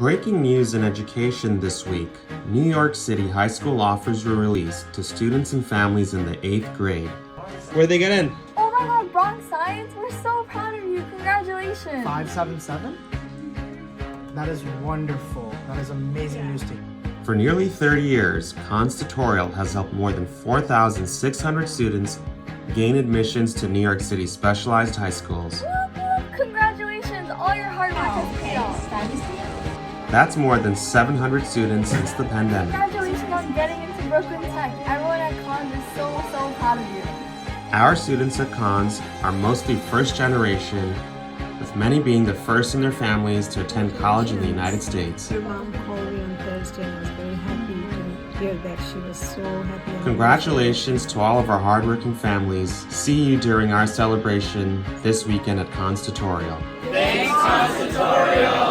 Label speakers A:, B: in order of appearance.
A: Breaking news in education this week. New York City high school offers were released to students and families in the 8th grade. Where'd they get in?
B: Oh my god, Bronx Science, we're so proud of you. Congratulations.
C: 577? That is wonderful. That is amazing news to you.
A: For nearly 30 years, Constatorial has helped more than 4,600 students gain admissions to New York City specialized high schools.
B: Whoop, whoop. Congratulations, all your hard work has paid off.
A: That's more than 700 students since the pandemic.
B: Congratulations on getting into Brooklyn Tech. Everyone at Cons is so proud of you.
A: Our students at Cons are mostly first generation, with many being the first in their families to attend college in the United States.
D: Your mom called me on Thursday and I was very happy to hear that. She was so happy.
A: Congratulations to all of our hardworking families. See you during our celebration this weekend at Constatorial.
E: Thanks, Constatorial!